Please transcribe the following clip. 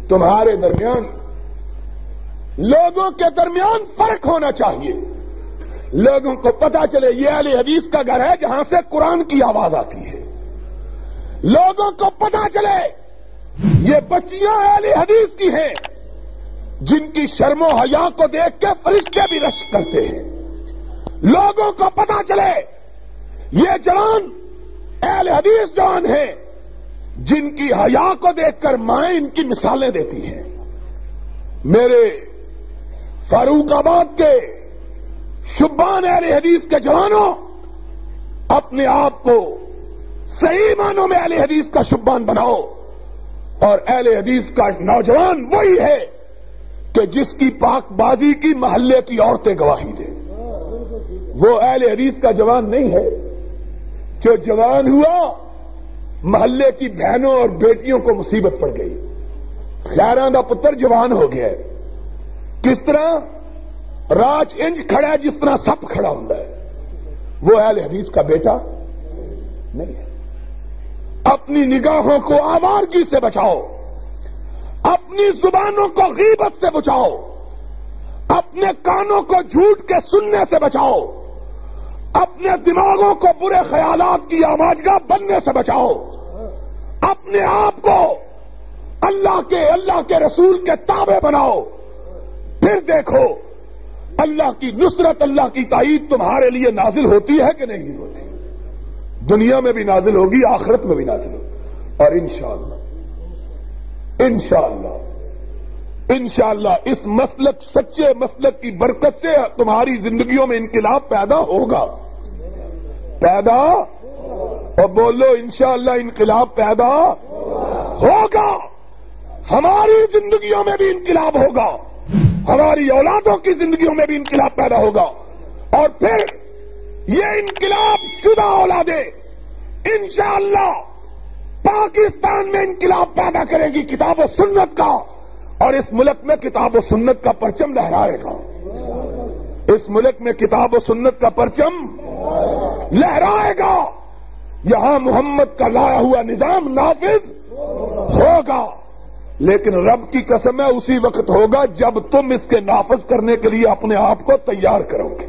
تمہارے درمیان لوگوں کے درمیان فرق ہونا چاہیے. لوگوں کو پتا چلے یہ اہل حدیث کا گھر ہے جہاں سے قرآن کی آواز آتی ہے. لوگوں کو پتا چلے یہ بچیاں اہل حدیث کی ہیں جن کی شرم و حیا کو دیکھ کے فرشتے بھی رشک کرتے ہیں. لوگوں کو پتا چلے یہ جوان اہل حدیث جوان ہیں جن کی حیا کو دیکھ کر مائیں ان کی مثالیں دیتی ہیں. میرے فاروق آباد کے شبان اہل حدیث کے جوانوں، اپنے آپ کو صحیح معنوں میں اہل حدیث کا شبان بناؤ. اور اہل حدیث کا نوجوان وہی ہے کہ جس کی پاک بازی کی محلے کی عورتیں گواہی دیں. وہ اہل حدیث کا جوان نہیں ہے جو جوان ہوا محلے کی بہنوں اور بیٹیوں کو مصیبت پڑ گئی. خیراں دا پتر جوان ہو گیا ہے. کس طرح راج انج کھڑا ہے جس طرح سپ کھڑا ہوتا ہے. وہ اہل حدیث کا بیٹا نہیں ہے. اپنی نگاہوں کو آوارگی سے بچاؤ، اپنی زبانوں کو غیبت سے بچاؤ، اپنے کانوں کو جھوٹ کے سننے سے بچاؤ، اپنے دماغوں کو برے خیالات کی آماجگاہ بننے سے بچاؤ، اپنے آپ کو اللہ کے رسول کے تابع بناؤ. پھر دیکھو اللہ کی نصرت، اللہ کی تائید تمہارے لیے نازل ہوتی ہے کہ نہیں ہوتی. دنیا میں بھی نازل ہوگی، آخرت میں بھی نازل ہوگی. اور انشاءاللہ اس مسلک، سچے مسلک کی برکت سے تمہاری زندگیوں میں انقلاب پیدا ہوگا. اور بولو انشاءاللہ انقلاب پیدا ہوگا. ہماری زندگیوں میں بھی انقلاب ہوگا، ہماری اولادوں کی زندگیوں میں بھی انقلاب پیدا ہوگا. اور پھر یہ انقلاب شدہ اولادیں انشاءاللہ پاکستان میں انقلاب پیدا کرے گی کتاب و سنت کا. اور اس ملک میں کتاب و سنت کا پرچم لہرائے گا. اس ملک میں کتاب و سنت کا پرچم لہرائے گا. یہاں محمد کا لایا ہوا نظام نافذ ہوگا. لیکن رب کی قسم ہے اسی وقت ہوگا جب تم اس کے نافذ کرنے کے لیے اپنے آپ کو تیار کرو گے.